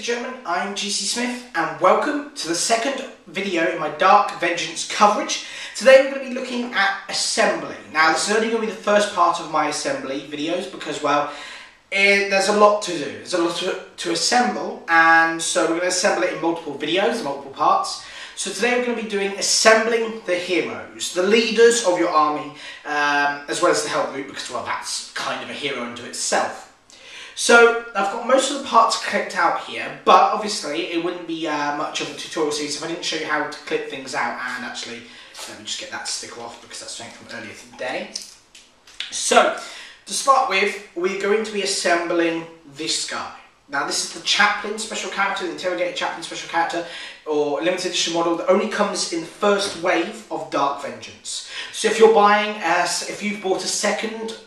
and gentlemen, I'm GC Smith and welcome to the second video in my Dark Vengeance coverage. Today we're going to be looking at assembly. Now this is only going to be the first part of my assembly videos because, well, there's a lot to do. There's a lot to assemble, and so we're going to assemble it in multiple videos, multiple parts. So today we're going to be doing assembling the heroes, the leaders of your army, as well as the help group, because, well, that's kind of a hero unto itself. So I've got most of the parts clipped out here, but obviously it wouldn't be much of a tutorial series if I didn't show you how to clip things out. And actually, let me just get that sticker off because that's something from earlier today. So to start with, we're going to be assembling this guy. Now this is the Chaplain special character, the Interrogator Chaplain special character, or limited edition model that only comes in the first wave of Dark Vengeance. So if you're buying, if you've bought a second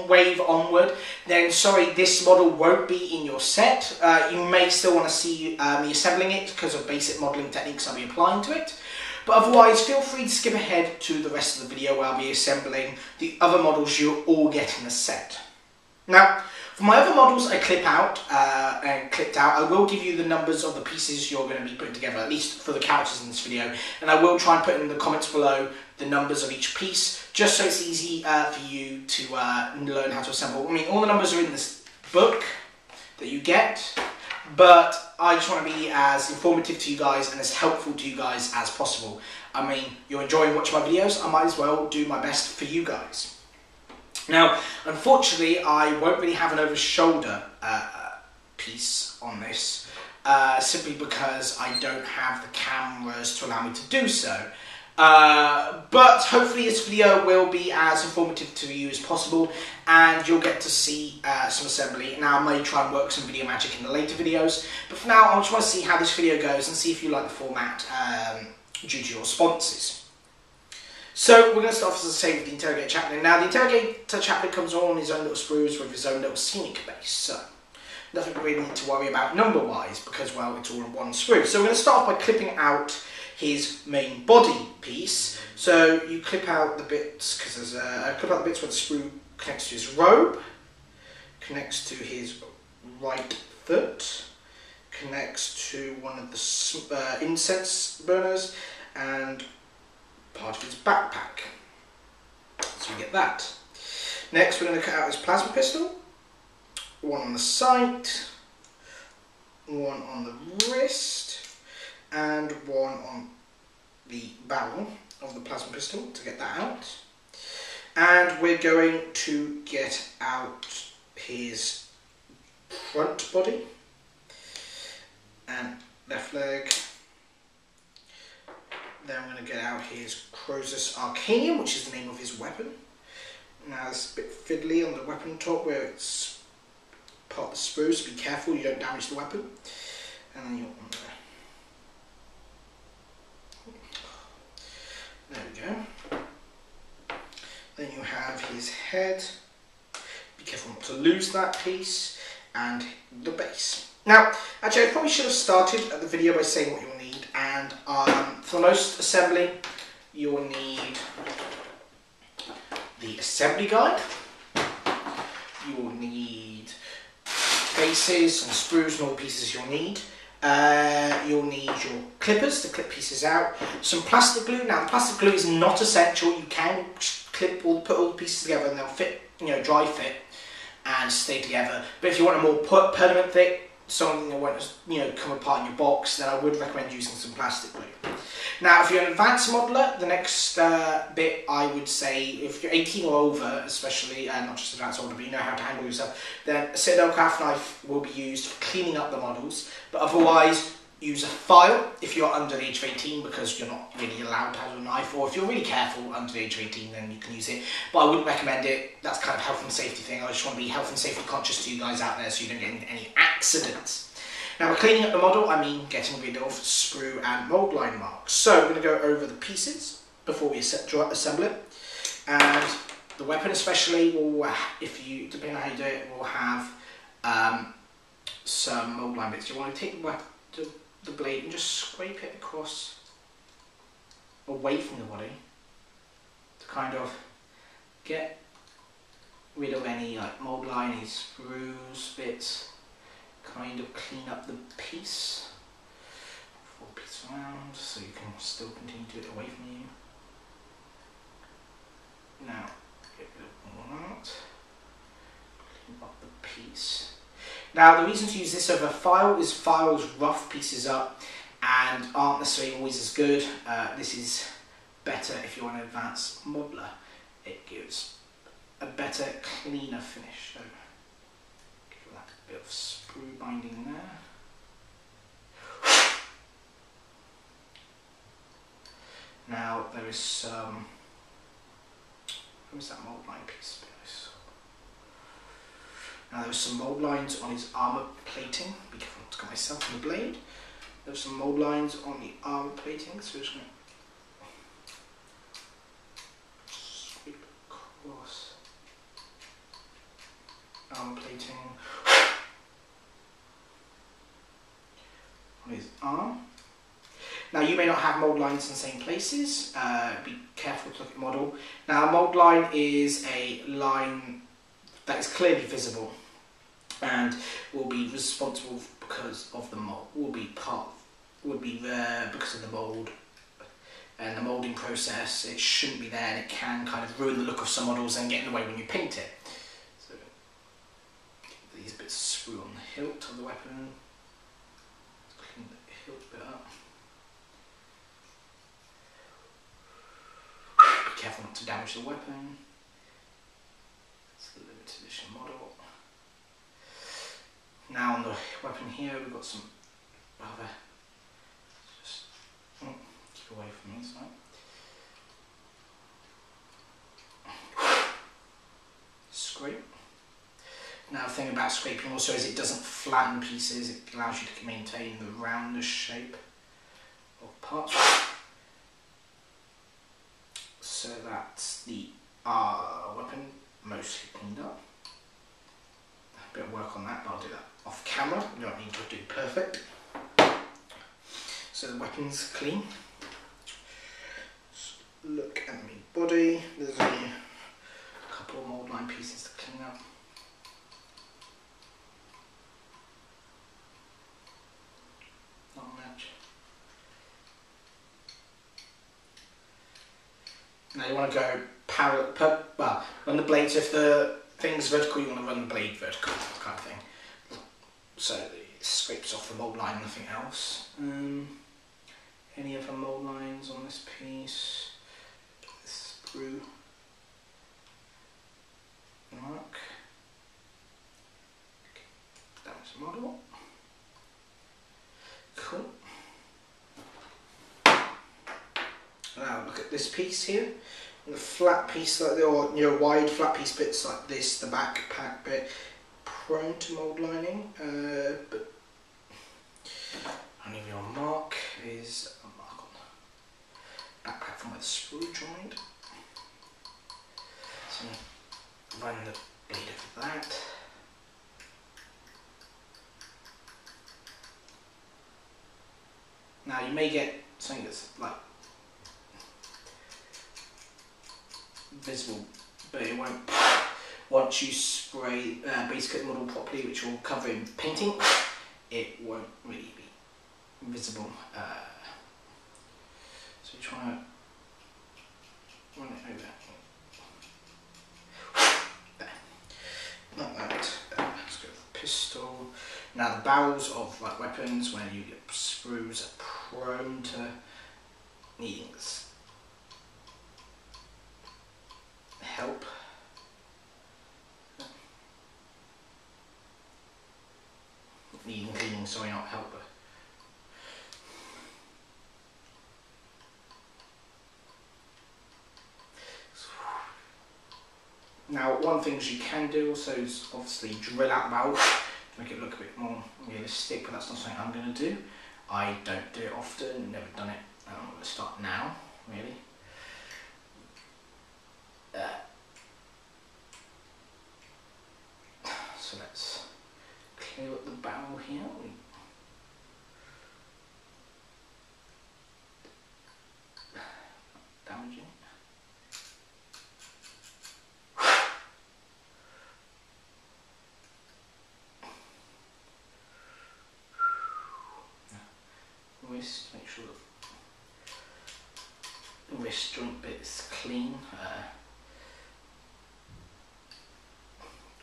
wave onward, then sorry, this model won't be in your set. You may still want to see me assembling it because of basic modelling techniques I'll be applying to it. But otherwise, feel free to skip ahead to the rest of the video where I'll be assembling the other models you'll all get in the set. Now, for my other models I clipped out, I will give you the numbers of the pieces you're going to be putting together, at least for the characters in this video, and I will try and put in the comments below the numbers of each piece, just so it's easy for you to learn how to assemble. I mean, all the numbers are in this book that you get, but I just want to be as informative to you guys and as helpful to you guys as possible. I mean, you're enjoying watching my videos, I might as well do my best for you guys. Now, unfortunately, I won't really have an over-shoulder piece on this, simply because I don't have the cameras to allow me to do so. But hopefully this video will be as informative to you as possible, and you'll get to see some assembly. Now, I may try and work some video magic in the later videos, but for now, I just want to see how this video goes and see if you like the format due to your responses. So we're going to start off, as I say, with the Interrogator Chaplain. Now the Interrogator Chaplain comes on his own little sprues with his own little scenic base, so nothing we really need to worry about number-wise because, well, it's all in one sprue. So we're going to start off by clipping out his main body piece. So you clip out the bits, because there's clip out the bits where the sprue connects to his robe, connects to his right foot, connects to one of the incense burners, and part of his backpack. So we get that. Next, we're going to cut out his plasma pistol, one on the sight, one on the wrist, and one on the barrel of the plasma pistol to get that out. And we're going to get out his front body and left leg. Then we're going to get out his Croesus Arcanium, which is the name of his weapon. Now it's a bit fiddly on the weapon top where it's part of the sprue, so be careful you don't damage the weapon. And then you're on there. There we go. Then you have his head. Be careful not to lose that piece. And the base. Now, actually I probably should have started the video by saying what you'll need. And for most assembly, you will need the assembly guide. You will need bases and sprues and all the pieces you'll need. You'll need your clippers to clip pieces out. Some plastic glue. Now, the plastic glue is not essential. You can put all the pieces together and they'll fit, dry fit and stay together. But if you want a more permanent fit, something that won't come apart in your box, then I would recommend using some plastic glue. Now, if you're an advanced modeler, the next bit I would say, if you're 18 or over, especially, not just advanced modeler, but you know how to handle yourself, then a Citadel craft knife will be used for cleaning up the models, but otherwise use a file if you're under the age of 18 because you're not really allowed to have a knife, or if you're really careful under the age of 18 then you can use it, but I wouldn't recommend it. That's kind of health and safety thing. I just want to be health and safety conscious to you guys out there so you don't get any accidents. Now, with cleaning up the model, I mean getting rid of sprue and mould line marks. So we're going to go over the pieces before we assemble it, and the weapon especially will, depending on how you do it, will have some mould line bits. You want to take the blade and just scrape it across away from the body to kind of get rid of any like mould line, any sprues, bits, kind of clean up the piece. Fold the piece around so you can still continue to do it away from you. Now, get rid of all that. Clean up the piece. Now, the reason to use this over file is files rough pieces up and aren't necessarily always as good. This is better if you're an advanced modeler. It gives a better, cleaner finish. So, give that a bit of sprue binding there. Now, there is some. Where's that mould line piece? Now there's some mould lines on his armour plating. Be careful not to cut myself on the blade. There's some mould lines on the armour plating, so we're just going to sweep across armour plating on his arm. Now you may not have mould lines in the same places. Be careful to look at the model. Now a mould line is a line that is clearly visible and will be responsible because of the mould, would be there because of the mould and the moulding process. It shouldn't be there and it can kind of ruin the look of some models and get in the way when you paint it. So get these bits of sprue on the hilt of the weapon. Clean the hilt bit up. Be careful not to damage the weapon. It's a limited edition model. Now on the weapon here we've got some rather, just keep away from me, sorry. Scrape. Now the thing about scraping also is it doesn't flatten pieces, it allows you to maintain the roundness shape of parts. So that's the weapon mostly cleaned up. A bit of work on that, but I'll do that off camera. You don't need to do perfect. So the weapon's clean. Just look at my body. There's only a couple of mould line pieces to clean up. Not much. Now you want to go parallel, well, run the blades, if the thing's vertical, you want to run the blade vertical, kind of thing. So it scrapes off the mould line, nothing else. Any other mould lines on this piece? Sprue. Mark. That was the model. Cool. Now look at this piece here. The flat piece, like or wide flat piece bits like this, the backpack bit, prone to mould lining, but only real mark is a mark on the backpack from where the sprue joined. So run the blade over that. Now you may get something that's like visible, but it won't once you spray base coat the model properly, which will cover in painting. It won't really be visible. So you try to run it over there, like that. Let's go with the pistol. Now the barrels of weapons, where you get sprues, are prone to needing this help. Needing cleaning, sorry, not help. Now, one thing you can do also is obviously drill out the barrel to make it look a bit more realistic, but that's not something I'm going to do. I don't do it often, never done it. I'm going to start now, really. So let's clear up the barrel here. Damaging. wrist, make sure that the wrist joint bit is clean.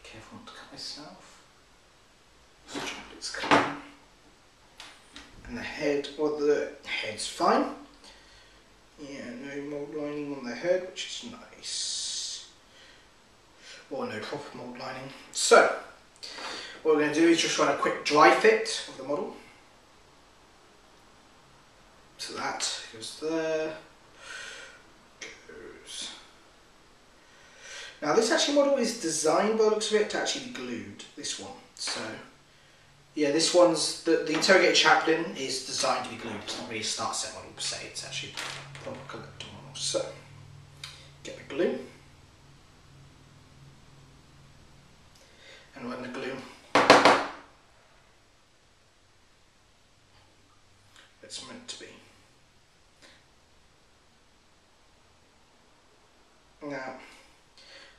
Careful not to cut myself. The joint bit's clean. And the head, well, the head's fine. Yeah, no mould lining on the head, which is nice. Or no proper mould lining. So, what we're going to do is just run a quick dry fit of the model. So that goes there. Goes. Now this actually model is designed by the looks of it to actually be glued, this one. So, yeah, this one's, the Interrogator Chaplain is designed to be glued. It's not really a start set model per se, it's actually a proper collector model. So, get the glue. And run the glue. It's meant to be. Now,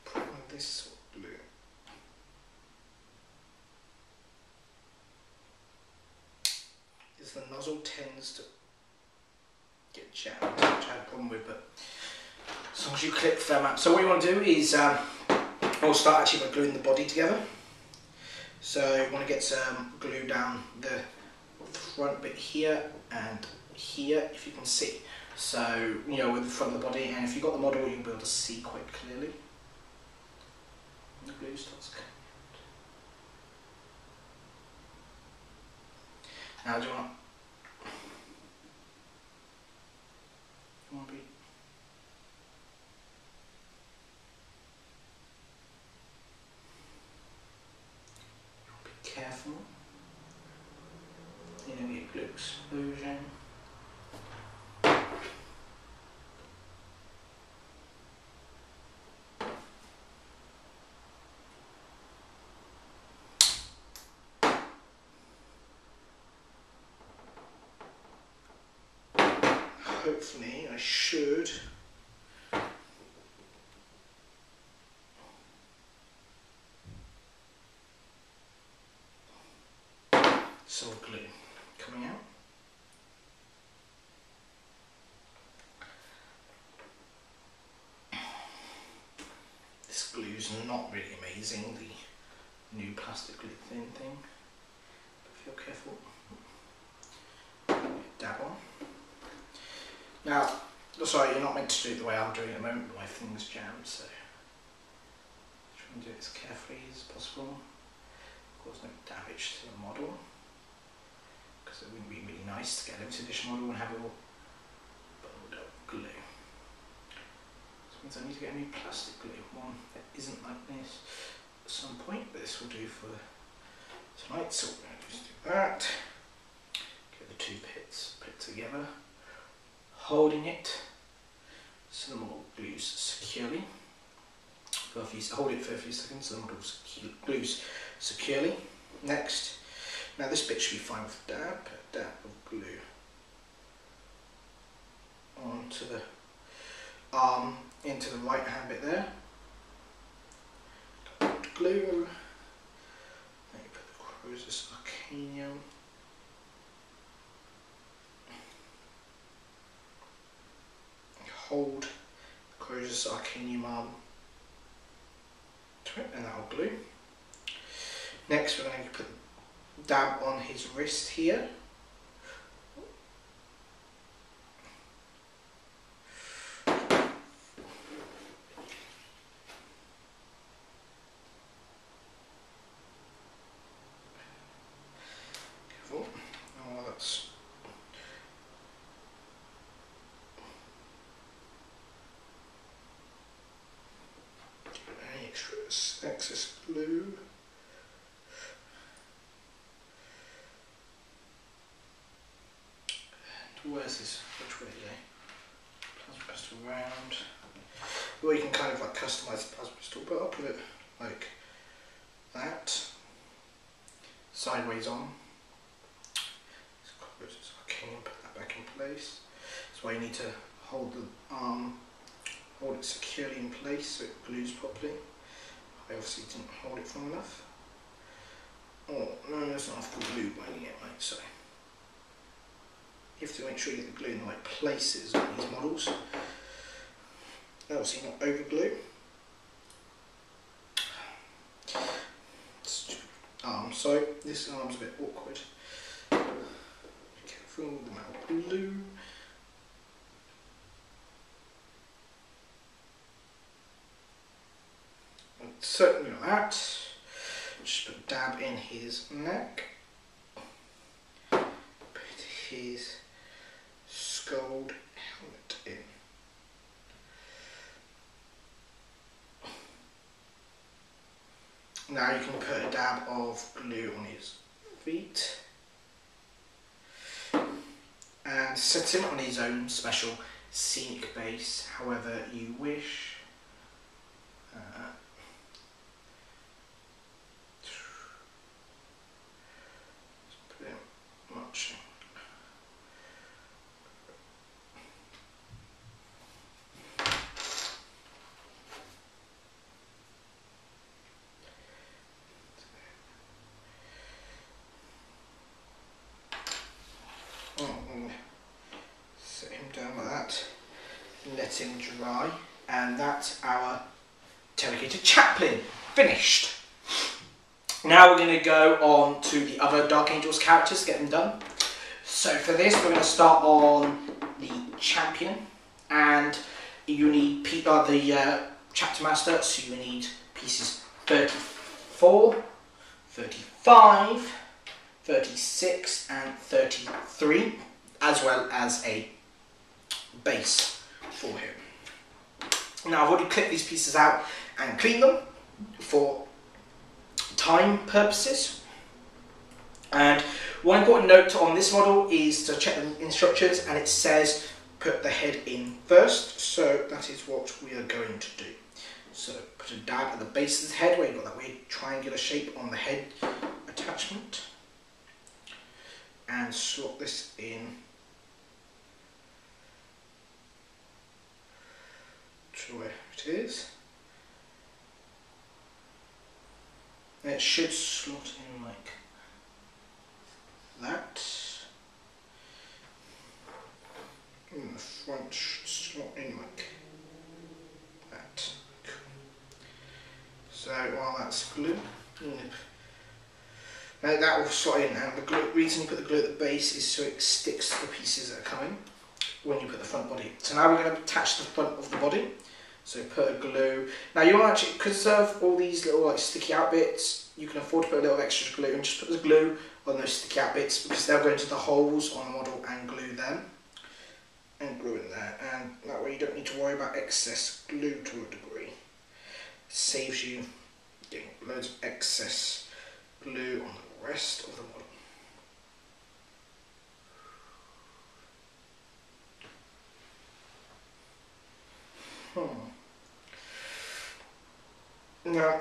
problem with this sort of glue is the nozzle tends to get jammed, which I had a problem with, but as long as you clip them out. So what you want to do is, we'll start actually by gluing the body together. So you want to get some glue down the front bit here and here, if you can see. So, you know, with the front of the body, and if you've got the model, you'll be able to see quite clearly. The glue starts coming out. Now, do you want to be careful. You know, get glue explosion. Hopefully I should silver glue coming out. This glue's not really amazing, the new plastic glue thin thing, but if you're careful, dab on. Now, sorry, you're not meant to do it the way I'm doing it at the moment, but my finger's jammed, so try and do it as carefully as possible. Of course, no damage to the model, because it wouldn't be really nice to get a limited edition model and have it all bundled up glue. This means I need to get a new plastic glue, one that isn't like this at some point, but this will do for tonight, so we're going to just do that. Get the two bits put together, holding it so the model glues securely. Hold it for a few seconds so the model glues securely. Next, now this bit should be fine with a dab of glue onto the arm, into the right hand bit there. Glue. Then you put the Croesus Arcanium. Hold the Croesus Arcanium arm to it, and that'll glue. Next, we're going to put dab on his wrist here. Careful. Oh, that's any excess glue. Where's this? Which way today? Plasma pistol round. Or you can kind of like customise the plasma pistol, but I'll put it like that. Sideways on. Just put that back in place. That's why you need to hold the arm, hold it securely in place so it glues properly. I obviously didn't hold it firm enough. Oh no, there's not enough glue binding it, right? So You have to make sure you get the glue in the right places on these models. Obviously not over glue. So this arm's a bit awkward. Be careful with the amount of glue. And certainly like that. Just put a dab in his neck. Put his skulled helmet in. Now you can put a dab of glue on his feet and set him on his own special scenic base, however you wish. Pretty much. Set him down like that, let him dry, and that's our Interrogator Chaplain finished. Now we're going to go on to the other Dark Angels characters, get them done. So for this we're going to start on the Champion, and you need the Chapter Master, so you need pieces 34, 35, 36 and 33, as well as a base for him. Now I've already clipped these pieces out and cleaned them for time purposes. And one important note on this model is to check the instructions, and it says put the head in first, so that is what we are going to do. So put a dab at the base of the head where you've got that weird triangular shape on the head attachment, and slot this in to where it is. And it should slot in like that. And the front should slot in like that. Cool. So while that's glue, now that will slot in, and the reason you put the glue at the base is so it sticks to the pieces that are coming when you put the front body. So now we're going to attach the front of the body. So put a glue. Now you want to actually conserve all these little like sticky out bits. You can afford to put a little extra glue and just put the glue on those sticky out bits, because they'll go into the holes on the model and glue them. And glue in there, and that way you don't need to worry about excess glue to a degree. It saves you getting loads of excess glue on the rest of the model. Now,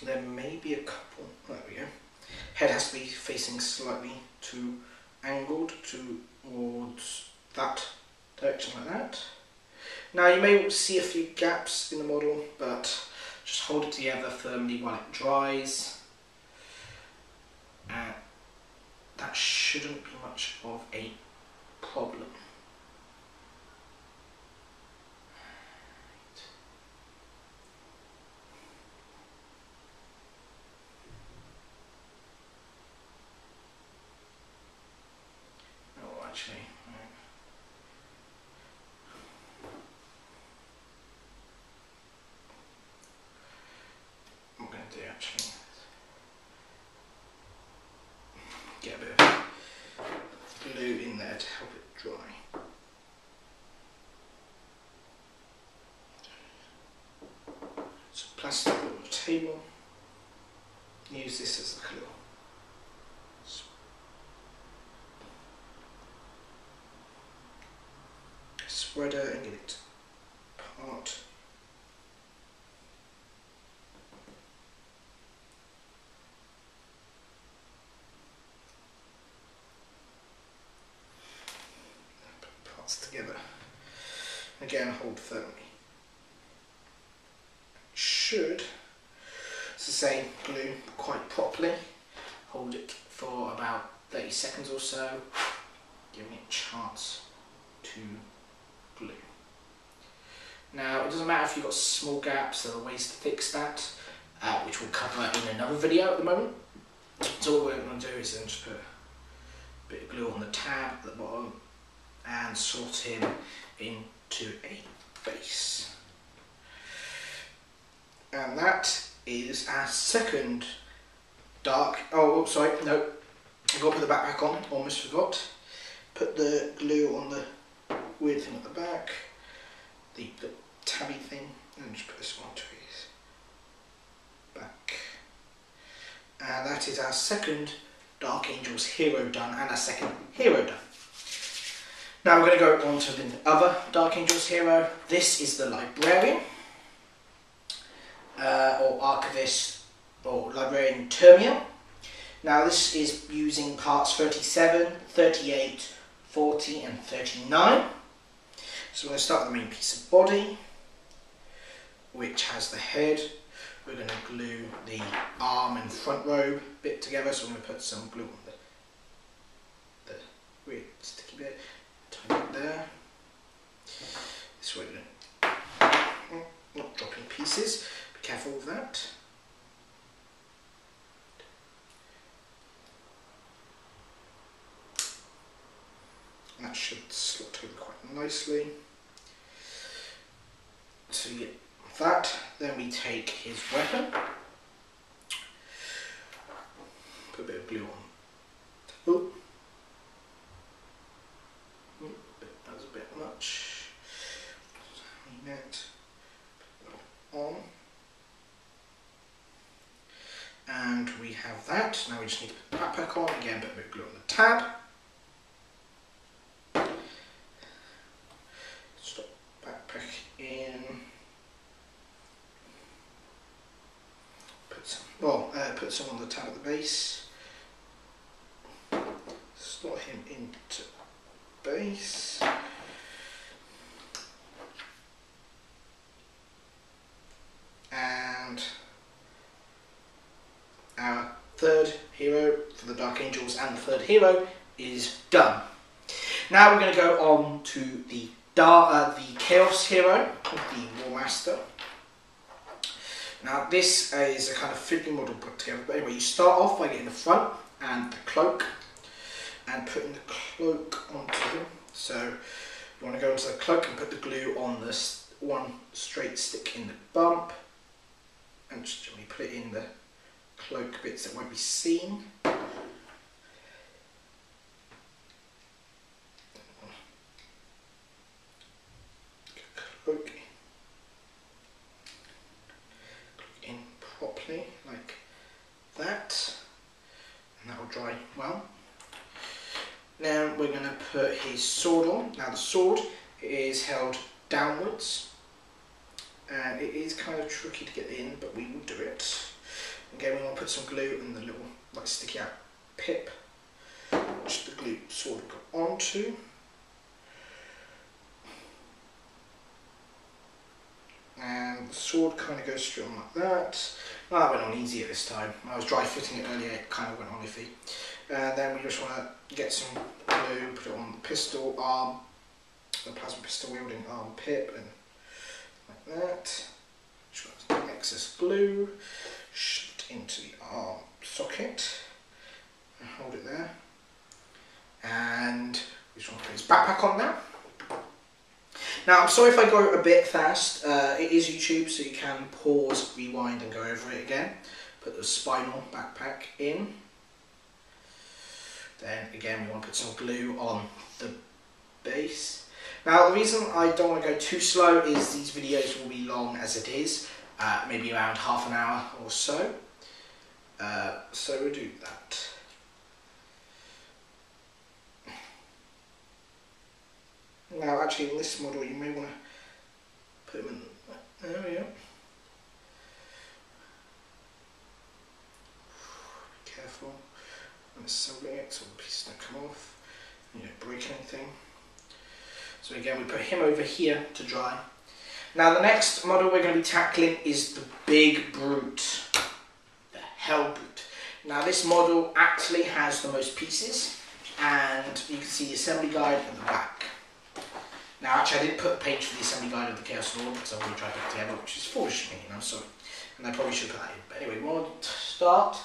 there may be a couple, there we go. Head has to be facing slightly too angled towards that direction like that. Now you may see a few gaps in the model, but just hold it together firmly while it dries. And that shouldn't be much of a problem. Actually, what I'm going to do actually get a bit of glue in there to help it dry. Some plastic on the table. Use this as the glue. Spreader and get it apart. Put parts together. Again, hold firmly. Should, as I say, glue quite properly. Hold it for about 30 seconds or so, giving it a chance to glue. Now, it doesn't matter if you've got small gaps, there are ways to fix that, which we'll cover in another video at the moment. So what we're going to do is then just put a bit of glue on the tab at the bottom and slot him into a base. And that is our second dark, oh sorry, no, I've got to put the backpack on, almost forgot. Put the glue on the weird thing at the back, the tabby thing, and just put this onto his back. And that is our second Dark Angels hero done, and our second hero done. Now we're going to go on to the other Dark Angels hero. This is the Librarian, or Archivist, or Librarian Terminal. Now this is using parts 37, 38, 40 and 39. So we're going to start with the main piece of body, which has the head. We're going to glue the arm and front robe bit together, so I'm going to put some glue on the weird sticky bit, tie it there. This way we're going to, not dropping pieces, be careful with that. And that should slot over quite nicely. So you get that, then we take his weapon, put a bit of glue on. Oh, that was a bit much. On. And we have that. Now we just need to put the backpack on, again put a bit of glue on the tab. Stop backpack in. Put some on the tab at the base. Slot him into base. And our third hero for the Dark Angels and the third hero is done. Now we're going to go on to the Chaos hero, the Warmaster. Now this is a kind of fiddly model put together, but anyway, you start off by getting the front and the cloak and putting the cloak onto him. So you want to go into the cloak and put the glue on this one straight stick in the bump and just gently put it in the cloak bits that won't be seen. Cloak in properly like that, and that will dry well. Now we're going to put his sword on. Now the sword is held downwards and it is kind of tricky to get in, but we will do it. Again, we want to put some glue in the little like sticky out pip which the glue sword will go onto. And the sword kind of goes straight on like that. Well, that went on easier this time. When I was dry fitting it earlier, it kind of went on iffy. And then we just want to get some glue, put it on the pistol arm, the plasma pistol wielding arm pip, and like that. Just want some excess glue, shove it into the arm socket, and hold it there. And we just want to put his backpack on now. Now, I'm sorry if I go a bit fast. It is YouTube, so you can pause, rewind, and go over it again. Put the spinal backpack in. Then, again, we want to put some glue on the base. Now, the reason I don't want to go too slow is these videos will be long as it is, maybe around half an hour or so. So we'll do that. Now, actually, in this model, you may want to put them in. There we go. Be careful when assembling it, so the pieces don't come off. You don't break anything. So again, we put him over here to dry. Now, the next model we're going to be tackling is the Big Brute, the Hell Brute. Now this model actually has the most pieces, and you can see the assembly guide at the back. Now actually I didn't put a page for the assembly guide of the Chaos Lord because I've already tried to put it together, which is foolish of me, and I'm sorry. And I probably should put that in. But anyway, we want to start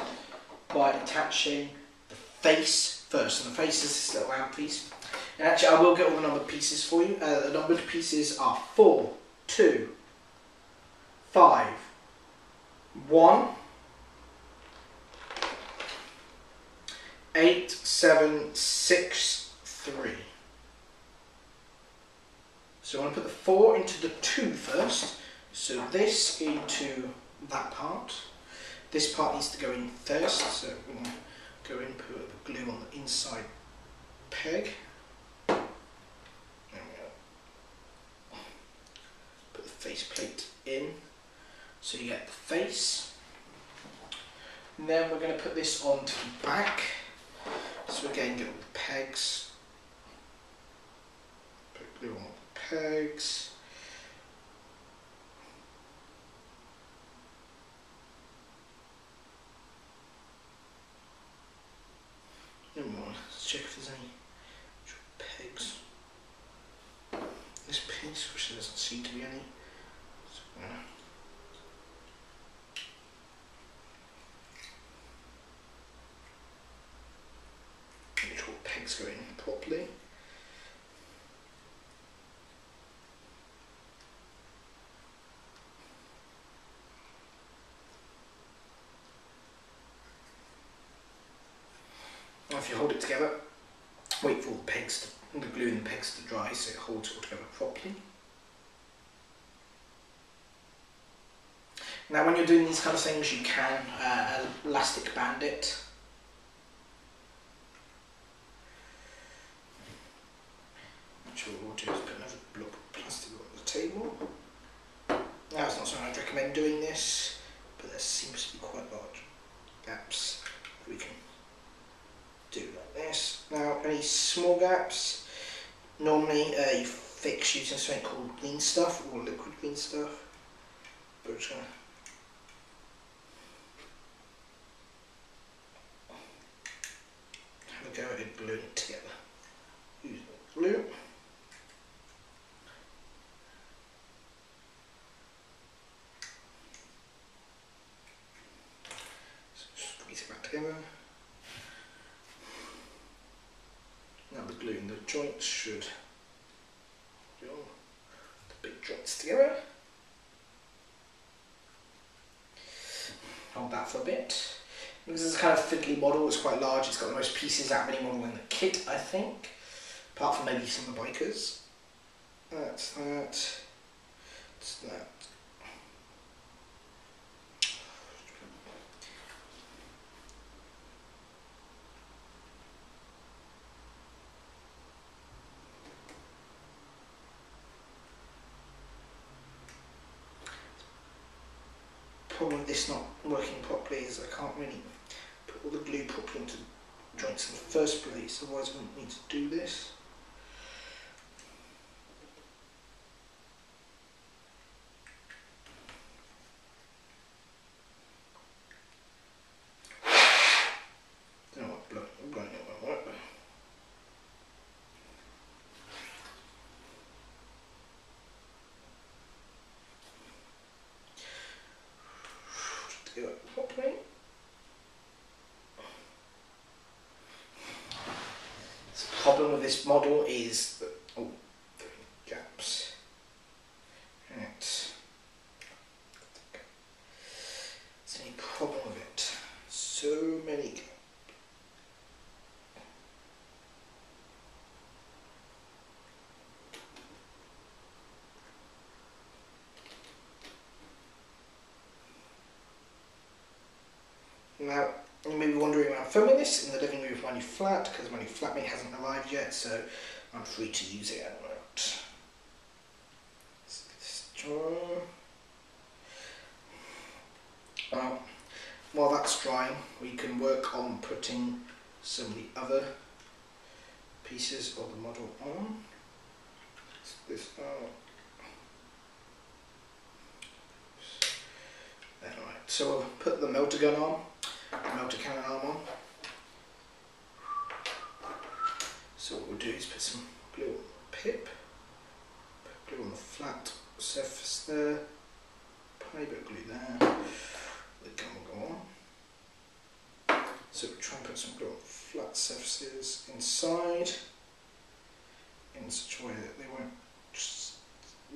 by attaching the face first. And the face is this little round piece. And actually I will get all the numbered pieces for you. The numbered pieces are 4, 2, 5, 1, 8, 7, 6, 3. So I want to put the 4 into the 2 first. So this into that part. This part needs to go in first. So we're going to go in, put the glue on the inside peg. There we go. Put the face plate in. So you get the face. And then we're going to put this onto the back. So again, get all the pegs. Put glue on the pegs. Let's check if there's any pegs. This piece, which there doesn't seem to be any. So, make sure the pegs go in properly. If you hold it together, wait for the glue in the pegs to dry so it holds it all together properly. Now when you're doing these kind of things you can elastic band it. Actually what we'll do is put another block of plastic on the table. Now it's not something I'd recommend doing this, but there seems to be quite large gaps we can do like this. Now any small gaps, normally you fix using something called green stuff or liquid green stuff. But we're just going to have a go at gluing it together. Using glue. So squeeze it back together. Now the glue in the joints should hold the big joints together. Hold that for a bit. Because it's a kind of fiddly model, it's quite large, it's got the most pieces out of any model in the kit, I think. Apart from maybe some of the bikers. That's that. That's that. Problem with this not working properly is I can't really put all the glue properly into joints in the first place, otherwise I wouldn't need to do this. Don't know what blowing it won't work. Do it properly. The problem with this model is that there are gaps. Right. Is there any problem with it? So many gaps. Now, you may be wondering when I'm filming this in the living room with my new flat, because my new flatmate hasn't arrived yet, so I'm free to use it at the moment. This drawer. While that's drying, we can work on putting some of the other pieces of the model on. This out. Right, so we'll put the melter gun on. melter cannon arm on. So what we'll do is put some glue on the pip, put glue on the flat surface there, tiny bit of glue there, the gun will go on. So we'll try and put some glue on flat surfaces inside in such a way that they won't just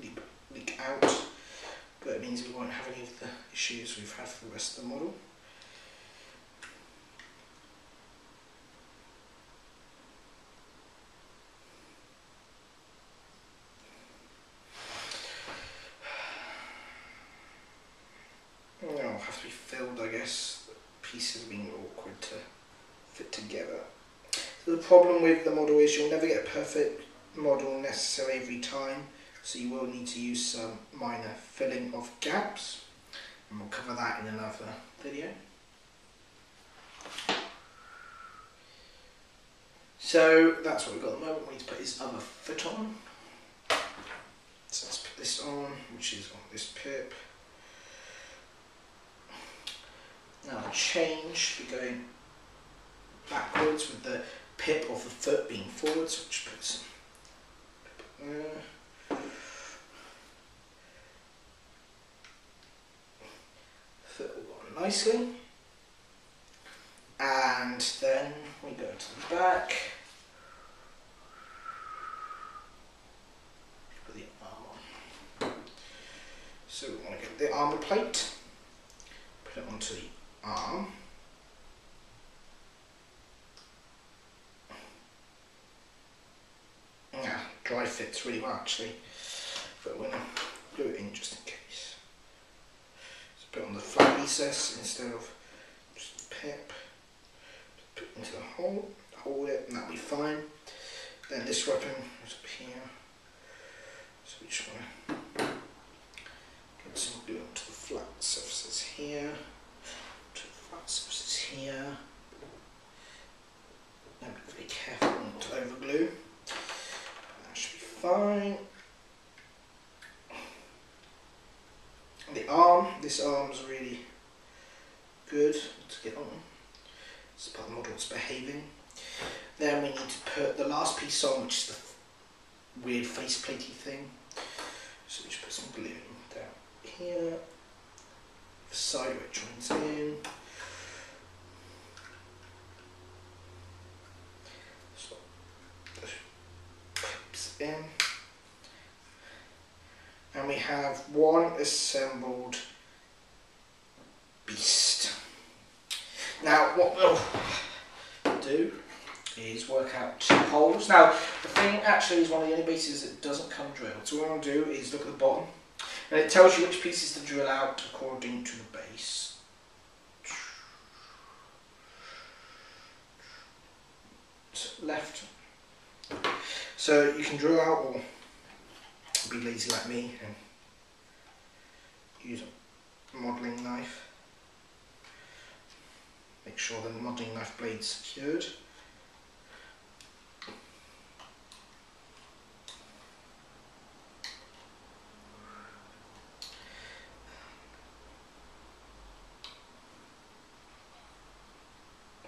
leak out, but it means we won't have any of the issues we've had for the rest of the model. It'll have to be filled, I guess. The pieces are being awkward to fit together. So the problem with the model is you'll never get a perfect model necessarily every time, so you will need to use some minor filling of gaps, and we'll cover that in another video. So that's what we've got at the moment. We need to put his other foot on. So let's put this on, which is on this pip. Now the chain should be going backwards with the pip of the foot being forwards, so just put some pip there. Foot will go on nicely. And then we go to the back. Put the arm on. So we want to get the armour plate, put it onto the arm. Yeah, dry fits really well actually, but we're going to glue it in just in case. So put it on the flat recess instead of just the pip. Put it into the hole, hold it, and that'll be fine. Then this weapon is up here, so we just want to get some glue onto the flat surfaces here. Surfaces here. Now be very careful not to overglue. That should be fine. The arm, this arm's really good to get on. It's part of the model that's behaving. Then we need to put the last piece on, which is the weird face platey thing. So we just put some glue down here. The side where it joins in. In, and we have one assembled beast. Now what we'll do is work out 2 holes. Now the thing actually is one of the only pieces that doesn't come drilled, so what I'll do is look at the bottom and it tells you which pieces to drill out according to the base. Left. So you can drill out or be lazy like me and use a modelling knife. Make sure the modelling knife blade's secured.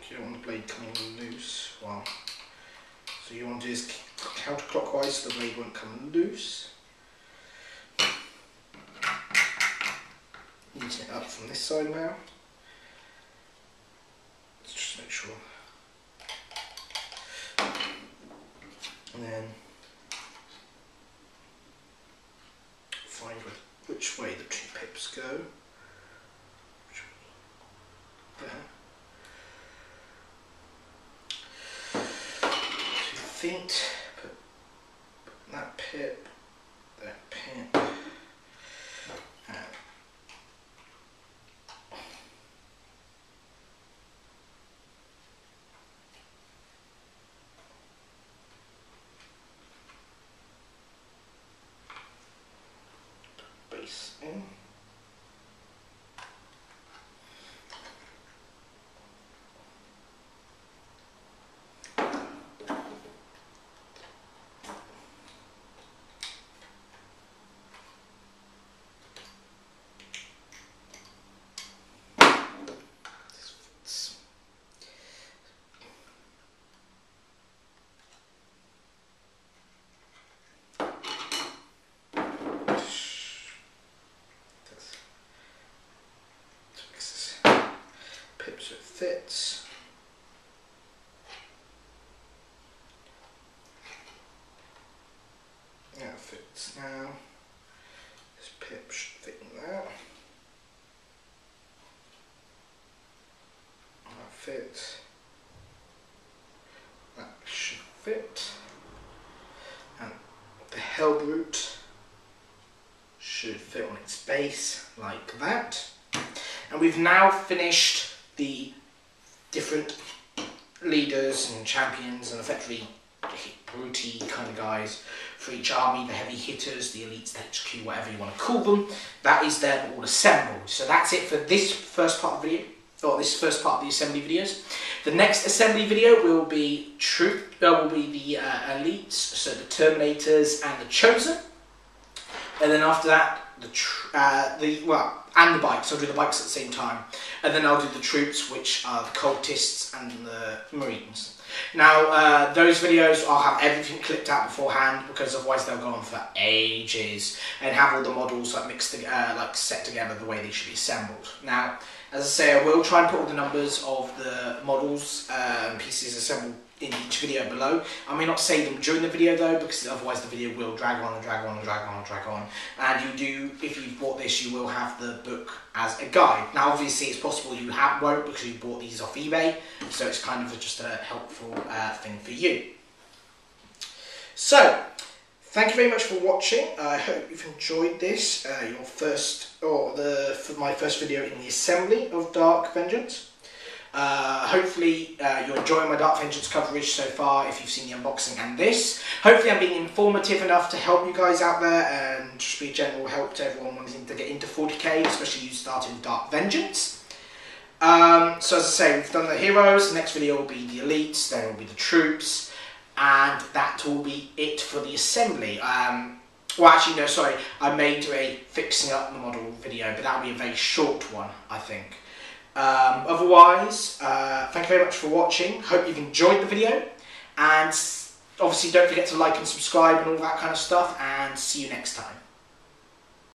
You don't want the blade coming loose. Well, so you want to do is counterclockwise so the blade won't come loose. Using it up from this side now. Let's just make sure. And then find which way the 2 pips go. There. Feet, put that pip, and base in. so it fits. That fits now. This pip should fit in there. That fits. That should fit. And the Hellbrute should fit on its base like that. And we've now finished the different leaders and champions and effectively brutey kind of guys for each army, the heavy hitters, the elites, the HQ, whatever you want to call them. That is them all assembled. So that's it for this first part of the video, or this first part of the assembly videos. The next assembly video will be the elites, so the Terminators and the Chosen. And then after that, and the bikes. I'll do the bikes at the same time. And then I'll do the troops, which are the cultists and the marines. Now, those videos, I'll have everything clipped out beforehand, because otherwise they'll go on for ages and have all the models mixed together, set together the way they should be assembled. Now, as I say, I will try and put all the numbers of the models and pieces assembled in each video below. I may not say them during the video though, because otherwise the video will drag on and drag on and drag on and drag on. And you do, if you've bought this, you will have the book as a guide. Now obviously it's possible you won't, because you bought these off eBay, so it's kind of just a helpful thing for you. So, thank you very much for watching. I hope you've enjoyed this, my first video in the assembly of Dark Vengeance. Hopefully you're enjoying my Dark Vengeance coverage so far, if you've seen the unboxing and this. Hopefully I'm being informative enough to help you guys out there and just be a general help to everyone wanting to get into 40k, especially you starting with Dark Vengeance. So as I say, we've done the heroes, the next video will be the elites, then will be the troops, and that will be it for the assembly. Well actually no, sorry, I may do a fixing up the model video, but that will be a very short one, I think. Otherwise, thank you very much for watching. Hope you've enjoyed the video, and obviously don't forget to like and subscribe and all that kind of stuff, and see you next time.